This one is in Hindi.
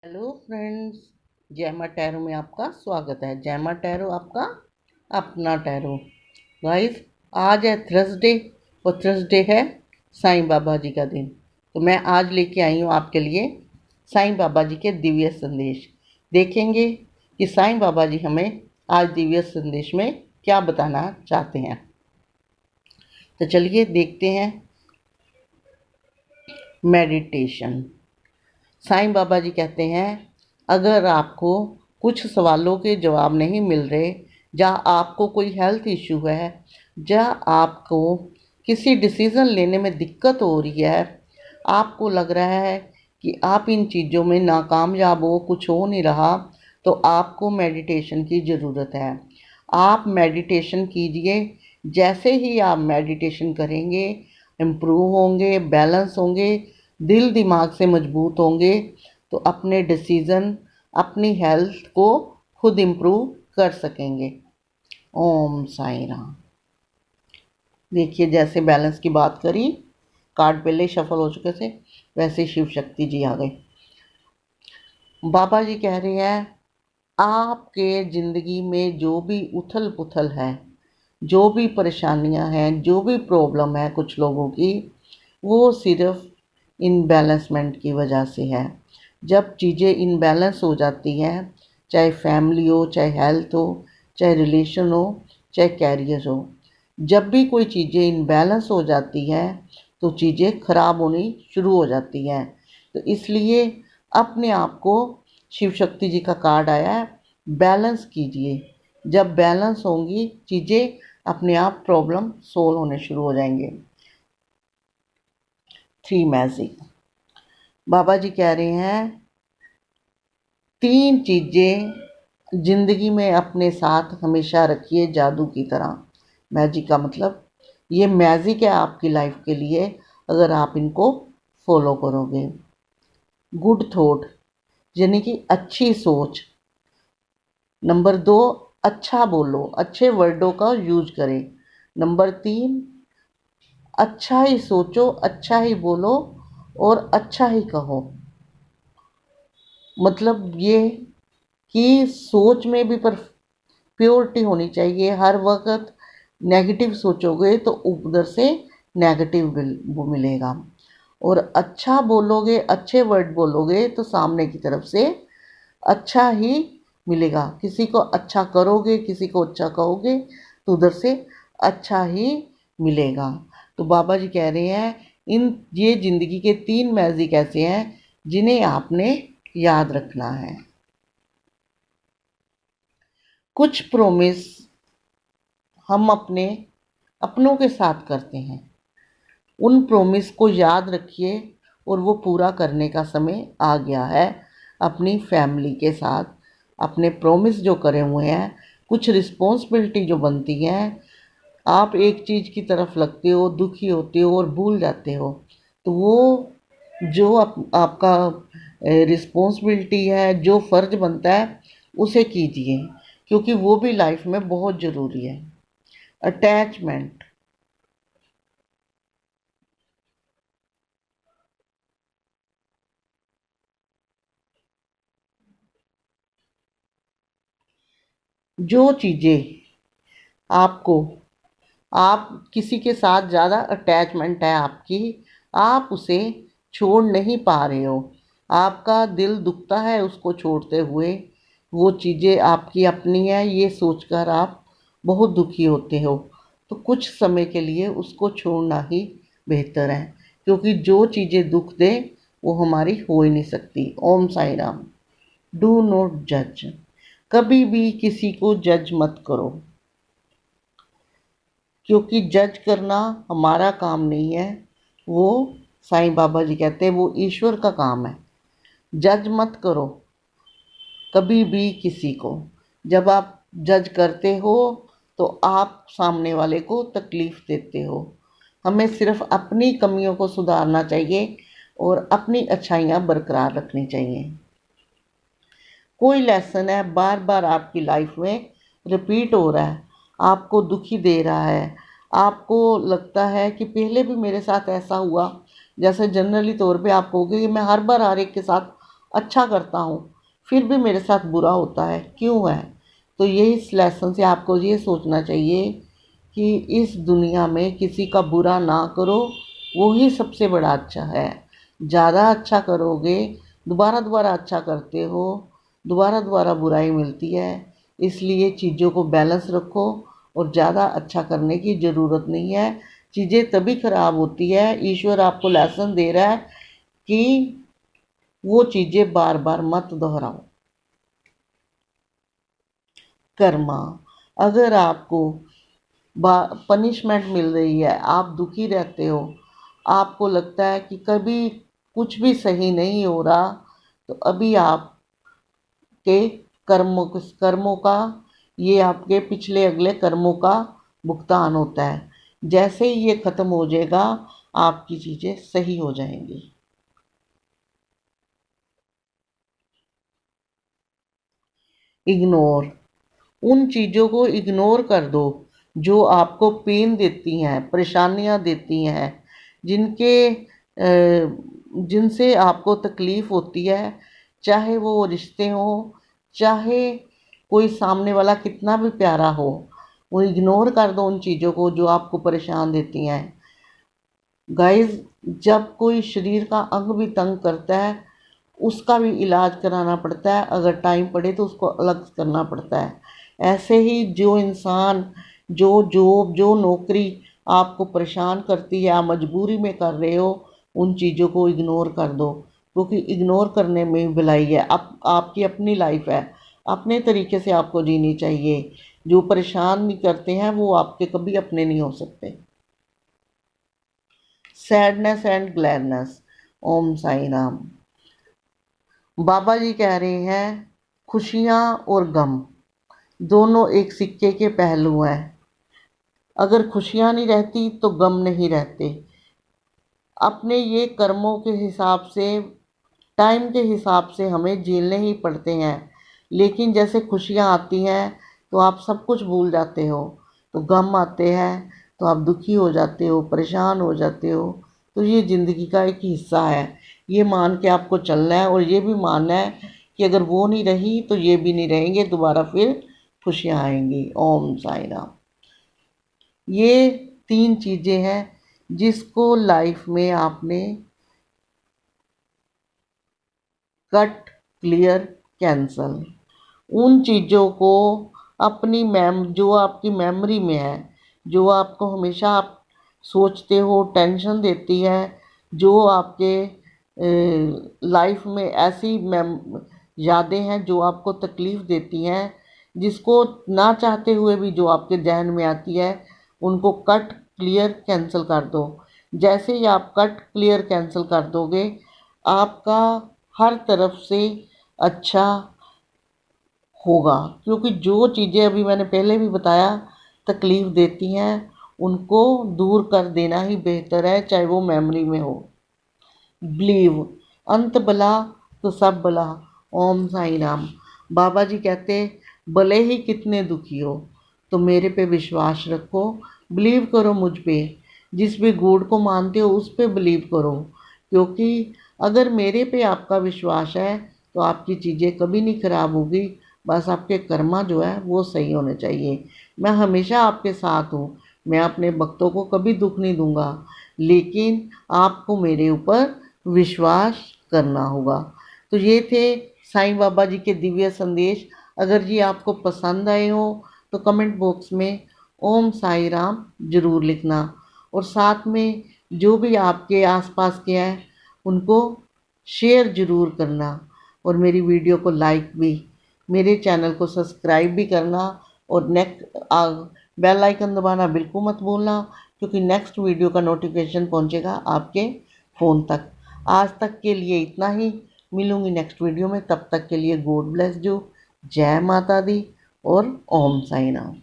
हेलो फ्रेंड्स, जैमा टैरो में आपका स्वागत है। जैमा टैरो आपका अपना टैरो। गाइस, आज है थर्सडे और थर्सडे है साईं बाबा जी का दिन। तो मैं आज लेके आई हूँ आपके लिए साईं बाबा जी के दिव्य संदेश। देखेंगे कि साईं बाबा जी हमें आज दिव्य संदेश में क्या बताना चाहते हैं। तो चलिए देखते हैं। मेडिटेशन। साईं बाबा जी कहते हैं, अगर आपको कुछ सवालों के जवाब नहीं मिल रहे, या आपको कोई हेल्थ इशू है, या आपको किसी डिसीज़न लेने में दिक्कत हो रही है, आपको लग रहा है कि आप इन चीज़ों में नाकामयाब हो, कुछ हो नहीं रहा, तो आपको मेडिटेशन की ज़रूरत है। आप मेडिटेशन कीजिए। जैसे ही आप मेडिटेशन करेंगे, इम्प्रूव होंगे, बैलेंस होंगे, दिल दिमाग से मजबूत होंगे, तो अपने डिसीज़न, अपनी हेल्थ को खुद इम्प्रूव कर सकेंगे। ओम साईं राम। देखिए, जैसे बैलेंस की बात करी, कार्ड पहले शफल हो चुके थे, वैसे शिव शक्ति जी आ गए। बाबा जी कह रहे हैं, आपके ज़िंदगी में जो भी उथल पुथल है, जो भी परेशानियां हैं, जो भी प्रॉब्लम है कुछ लोगों की, वो सिर्फ इनबैलेंसमेंट की वजह से है। जब चीज़ें इनबैलेंस हो जाती हैं, चाहे फैमिली हो, चाहे हेल्थ हो, चाहे रिलेशन हो, चाहे कैरियर हो, जब भी कोई चीज़ें इनबैलेंस हो जाती हैं तो चीज़ें ख़राब होनी शुरू हो जाती हैं। तो इसलिए अपने आप को, शिव शक्ति जी का कार्ड आया है, बैलेंस कीजिए। जब बैलेंस होंगी चीज़ें, अपने आप प्रॉब्लम सोल्व होने शुरू हो जाएंगे। 3 मैजिक। बाबा जी कह रहे हैं, 3 चीज़ें ज़िंदगी में अपने साथ हमेशा रखिए जादू की तरह। मैजिक का मतलब, ये मैजिक है आपकी लाइफ के लिए अगर आप इनको फॉलो करोगे। गुड थॉट, यानी कि अच्छी सोच। नंबर 2, अच्छा बोलो, अच्छे वर्डों का यूज करें। नंबर 3, अच्छा ही सोचो, अच्छा ही बोलो और अच्छा ही कहो। मतलब ये कि सोच में भी पर प्योरिटी होनी चाहिए। हर वक्त नेगेटिव सोचोगे तो उधर से नेगेटिव वो मिलेगा, और अच्छा बोलोगे, अच्छे वर्ड बोलोगे तो सामने की तरफ से अच्छा ही मिलेगा। किसी को अच्छा करोगे, किसी को अच्छा कहोगे तो उधर से अच्छा ही मिलेगा। तो बाबा जी कह रहे हैं, ये ज़िंदगी के 3 मैजिक ऐसे हैं जिन्हें आपने याद रखना है। कुछ प्रॉमिस हम अपनों के साथ करते हैं। उन प्रॉमिस को याद रखिए, और वो पूरा करने का समय आ गया है। अपनी फैमिली के साथ अपने प्रॉमिस जो करे हुए हैं, कुछ रिस्पॉन्सिबिलिटी जो बनती हैं, आप एक चीज़ की तरफ लगते हो, दुखी होते हो और भूल जाते हो, तो वो जो आपका रिस्पॉन्सिबिलिटी है, जो फ़र्ज बनता है, उसे कीजिए, क्योंकि वो भी लाइफ में बहुत ज़रूरी है। अटैचमेंट। जो चीज़ें आपको, आप किसी के साथ ज़्यादा अटैचमेंट है आपकी, आप उसे छोड़ नहीं पा रहे हो, आपका दिल दुखता है उसको छोड़ते हुए, वो चीज़ें आपकी अपनी है ये सोचकर आप बहुत दुखी होते हो, तो कुछ समय के लिए उसको छोड़ना ही बेहतर है, क्योंकि जो चीज़ें दुख दे वो हमारी हो ही नहीं सकती। ओम साई राम। डू नॉट जज। कभी भी किसी को जज मत करो, क्योंकि जज करना हमारा काम नहीं है। वो साईं बाबा जी कहते हैं वो ईश्वर का काम है। जज मत करो कभी भी किसी को। जब आप जज करते हो तो आप सामने वाले को तकलीफ़ देते हो। हमें सिर्फ अपनी कमियों को सुधारना चाहिए और अपनी अच्छाइयाँ बरकरार रखनी चाहिए। कोई लेसन है बार बार आपकी लाइफ में रिपीट हो रहा है, आपको दुखी दे रहा है, आपको लगता है कि पहले भी मेरे साथ ऐसा हुआ, जैसे जनरली तौर पे आप कहोगे कि मैं हर बार हर एक के साथ अच्छा करता हूँ फिर भी मेरे साथ बुरा होता है, क्यों है? तो यही इस लेसन से आपको ये सोचना चाहिए कि इस दुनिया में किसी का बुरा ना करो, वो ही सबसे बड़ा अच्छा है। ज़्यादा अच्छा करोगे, दोबारा दोबारा अच्छा करते हो, दोबारा दोबारा बुराई मिलती है। इसलिए चीज़ों को बैलेंस रखो और ज़्यादा अच्छा करने की ज़रूरत नहीं है। चीज़ें तभी खराब होती है, ईश्वर आपको लेसन दे रहा है कि वो चीज़ें बार बार मत दोहराओ। कर्मा, अगर आपको पनिशमेंट मिल रही है, आप दुखी रहते हो, आपको लगता है कि कभी कुछ भी सही नहीं हो रहा, तो अभी आपके कर्मों का, ये आपके पिछले अगले कर्मों का भुगतान होता है। जैसे ही ये ख़त्म हो जाएगा, आपकी चीज़ें सही हो जाएंगी। इग्नोर, उन चीज़ों को इग्नोर कर दो जो आपको पेन देती हैं, परेशानियां देती हैं, जिनसे आपको तकलीफ़ होती है। चाहे वो रिश्ते हों, चाहे कोई सामने वाला कितना भी प्यारा हो, वो इग्नोर कर दो उन चीज़ों को जो आपको परेशान देती हैं। गाइस, जब कोई शरीर का अंग भी तंग करता है, उसका भी इलाज कराना पड़ता है, अगर टाइम पड़े तो उसको अलग करना पड़ता है। ऐसे ही जो इंसान, जो जॉब, जो नौकरी आपको परेशान करती है, आप मजबूरी में कर रहे हो, उन चीज़ों को इग्नोर कर दो, क्योंकि इग्नोर करने में भलाई है। आपकी अपनी लाइफ है, अपने तरीके से आपको जीनी चाहिए। जो परेशान नहीं करते हैं वो आपके कभी अपने नहीं हो सकते। Sadness and gladness. Om Sai Ram. Baba ji कह रहे हैं, खुशियाँ और गम दोनों एक सिक्के के पहलू हैं। अगर खुशियाँ नहीं रहती तो गम नहीं रहते। अपने ये कर्मों के हिसाब से, टाइम के हिसाब से हमें झेलने ही पड़ते हैं। लेकिन जैसे खुशियाँ आती हैं तो आप सब कुछ भूल जाते हो, तो गम आते हैं तो आप दुखी हो जाते हो, परेशान हो जाते हो। तो ये ज़िंदगी का एक हिस्सा है, ये मान के आपको चलना है, और ये भी मानना है कि अगर वो नहीं रही तो ये भी नहीं रहेंगे, दोबारा फिर खुशियाँ आएंगी। ओम साई राम। ये 3 चीज़ें हैं जिसको लाइफ में आपने कट, क्लियर, कैंसल, उन चीज़ों को अपनी जो आपकी मेमोरी में है, जो आपको हमेशा आप सोचते हो, टेंशन देती है, जो आपके लाइफ में ऐसी यादें हैं जो आपको तकलीफ़ देती हैं, जिसको ना चाहते हुए भी जो आपके जहन में आती है, उनको कट, क्लियर, कैंसिल कर दो। जैसे ही आप कट, क्लियर, कैंसिल कर दोगे, आपका हर तरफ से अच्छा होगा। क्योंकि जो चीज़ें अभी मैंने पहले भी बताया तकलीफ़ देती हैं, उनको दूर कर देना ही बेहतर है, चाहे वो मेमोरी में हो। बिलीव, अंत भला तो सब भला। ओम साई राम। बाबा जी कहते, भले ही कितने दुखी हो तो मेरे पे विश्वास रखो, बिलीव करो मुझ पे। जिस भी गॉड को मानते हो उस पे बिलीव करो, क्योंकि अगर मेरे पे आपका विश्वास है तो आपकी चीज़ें कभी नहीं खराब होगी। बस आपके कर्मा जो है वो सही होने चाहिए। मैं हमेशा आपके साथ हूँ, मैं अपने भक्तों को कभी दुख नहीं दूंगा, लेकिन आपको मेरे ऊपर विश्वास करना होगा। तो ये थे साईं बाबा जी के दिव्य संदेश। अगर ये आपको पसंद आए हो तो कमेंट बॉक्स में ओम साई राम ज़रूर लिखना, और साथ में जो भी आपके आसपास के हैं उनको शेयर ज़रूर करना, और मेरी वीडियो को लाइक भी, मेरे चैनल को सब्सक्राइब भी करना, और बेल आइकन दबाना बिल्कुल मत भूलना, क्योंकि नेक्स्ट वीडियो का नोटिफिकेशन पहुंचेगा आपके फ़ोन तक। आज तक के लिए इतना ही, मिलूंगी नेक्स्ट वीडियो में। तब तक के लिए गॉड ब्लेस यू। जय माता दी और ओम साई राम।